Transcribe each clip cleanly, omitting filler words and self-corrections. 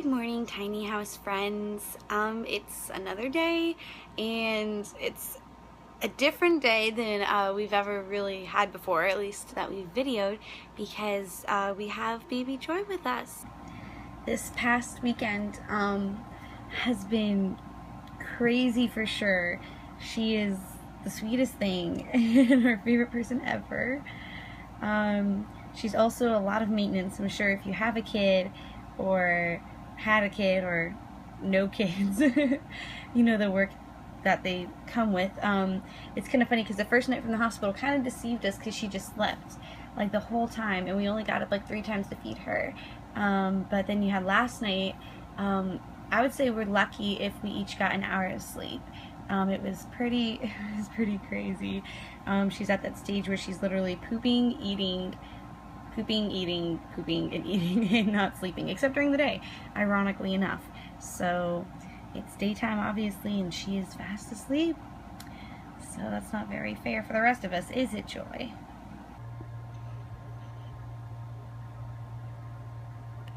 morning, tiny house friends. It's another day, and it's a different day than we've ever really had before, at least that we've videoed, because we have baby Joy with us. This past weekend has been crazy for sure. She is the sweetest thing and our favorite person ever. She's also a lot of maintenance. I'm sure if you have a kid or had a kid or no kids, you know the work that they come with. It's kind of funny because the first night from the hospital kind of deceived us because she just slept like the whole time, and we only got up like 3 times to feed her. But then you had last night. I would say we're lucky if we each got an hour of sleep. It was pretty crazy. She's at that stage where she's literally pooping, eating, and not sleeping, except during the day, ironically enough. So it's daytime, obviously, and she is fast asleep. So that's not very fair for the rest of us, is it, Joy?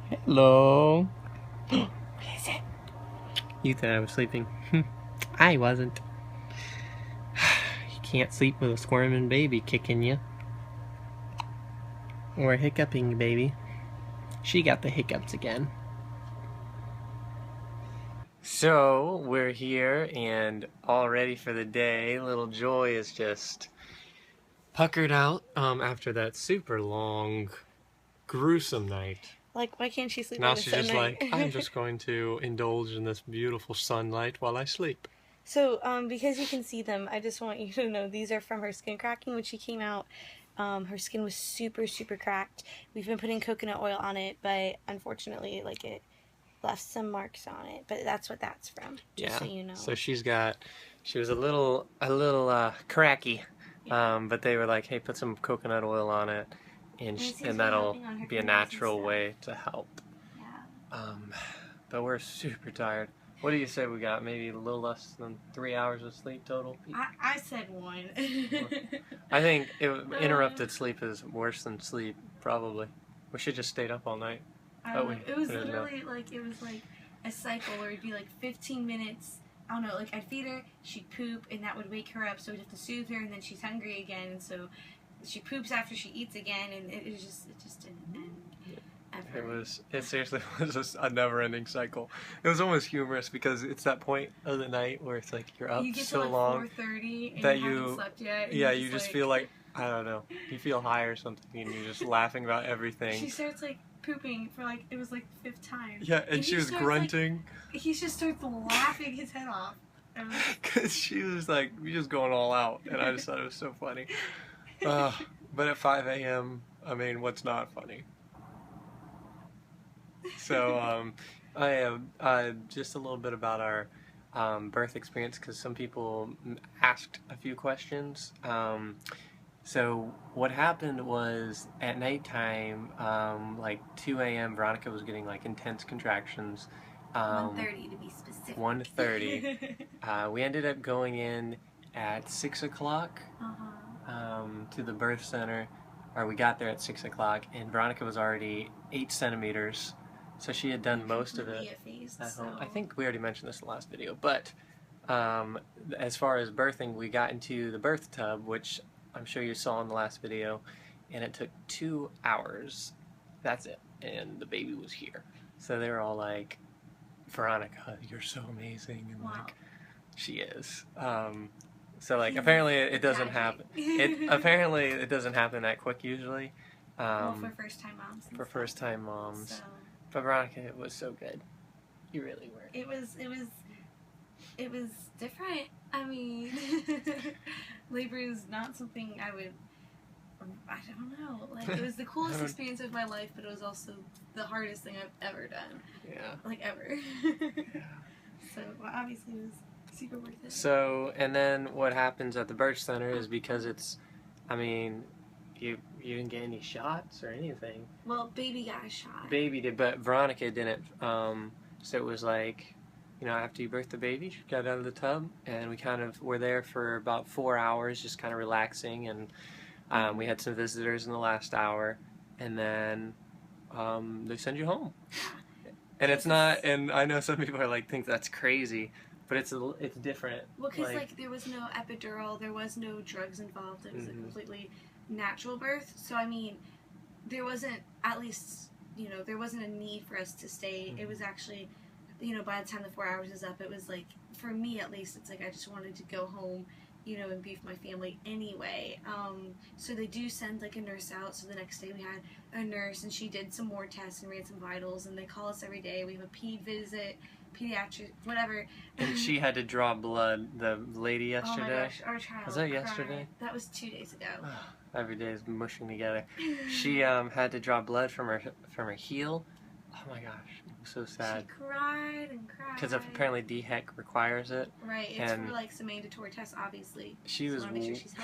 Hello. What is it? You thought I was sleeping. I wasn't. You can't sleep with a squirming baby kicking you. Or a hiccuping baby. She got the hiccups again. So, we're here and all ready for the day. Little Joy is just puckered out after that super long, gruesome night. Like, why can't she sleep Now in the she's just sunlight? like, I'm just going to indulge in this beautiful sunlight while I sleep. So, because you can see them, I just want you to know these are from her skin cracking. When she came out, her skin was super cracked. We've been putting coconut oil on it, but unfortunately, like, it left some marks on it. But that's what that's from, just so you know. So she was a little cracky, but they were like, hey, put some coconut oil on it, and that'll be a natural way to help. Yeah. But we're super tired. What do you say we got? Maybe a little less than 3 hours of sleep total? I said 1. I think interrupted sleep is worse than sleep, probably. We should just stayed up all night. It was literally like, it was like a cycle where it'd be like 15 minutes. I don't know, like I'd feed her, she'd poop, and that would wake her up, so we'd have to soothe her, and then she's hungry again, and so she poops after she eats again, and it just didn't end. It seriously was just a never-ending cycle. It was almost humorous because it's that point of the night where it's like you're up so long that you haven't slept yet. Yeah, you just feel like, I don't know, you feel high or something, and you're just laughing about everything. She starts like pooping for like, it was like the 5th time. Yeah, and she was grunting. Like, he just starts laughing his head off. Because she was like, just going all out, and I just thought it was so funny. But at 5 a.m., I mean, what's not funny? So, I have just a little bit about our birth experience, because some people asked a few questions. So what happened was at nighttime, like 2 a.m., Veronica was getting like intense contractions. 1:30 to be specific. 1:30. We ended up going in at 6 o'clock to the birth center, or we got there at 6 o'clock, and Veronica was already 8 centimeters. So she had done most of it at home. I think we already mentioned this in the last video, but as far as birthing, we got into the birth tub, which I'm sure you saw in the last video, and it took 2 hours. That's it. And the baby was here. So they were all like, Veronica, you're so amazing. And like, she is. So like, apparently it doesn't happen. Apparently it doesn't happen that quick usually. Well, for first-time moms. For first-time moms. So. But Veronica, it was so good. You really were. It was different. I mean, labor is not something I don't know. Like, it was the coolest experience of my life, but it was also the hardest thing I've ever done. Yeah. Like, ever. Yeah. So, well, obviously it was super worth it. So, and then what happens at the birth center is, because it's, I mean, you didn't get any shots or anything. Well, baby got a shot. Baby did, but Veronica didn't. So it was like, you know, after you birthed the baby, she got out of the tub, and we kind of were there for about 4 hours, just kind of relaxing, and we had some visitors in the last hour, and then they send you home. And it's not, and I know some people are like, think that's crazy, but it's different. Well, because like there was no epidural, there was no drugs involved. It was a completely natural birth. So I mean, there wasn't, at least, you know, there wasn't a need for us to stay. It was actually, you know, by the time the 4 hours is up, it was like, for me at least, it's like I just wanted to go home, you know, and be with my family anyway. So they do send like a nurse out. So the next day we had a nurse, and she did some more tests and ran some vitals, and they call us every day. We have a ped visit, pediatric, whatever. And she had to draw blood, the lady yesterday. Oh my gosh, our child was that cried. yesterday? That was 2 days ago. Every day is mushing together. She had to draw blood from her heel. Oh my gosh, it was so sad. She cried and cried. Because apparently DHEC requires it. Right, it's for like some mandatory tests, obviously. She was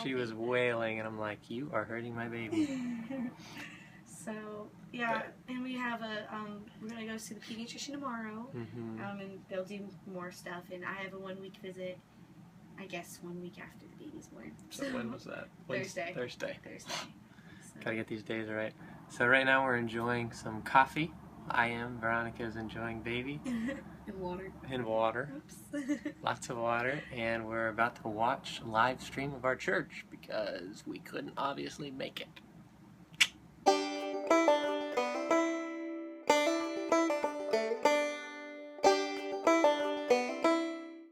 she was wailing, and I'm like, you are hurting my baby. So yeah, and we have we're gonna go see the pediatrician tomorrow, and they'll do more stuff. And I have a 1 week visit, I guess 1 week after the baby's born. So when was that? Thursday. Thursday. So. Gotta get these days right. So right now we're enjoying some coffee. I am. Veronica's enjoying baby. And water. And water. Oops. Lots of water. And we're about to watch a live stream of our church because we couldn't obviously make it.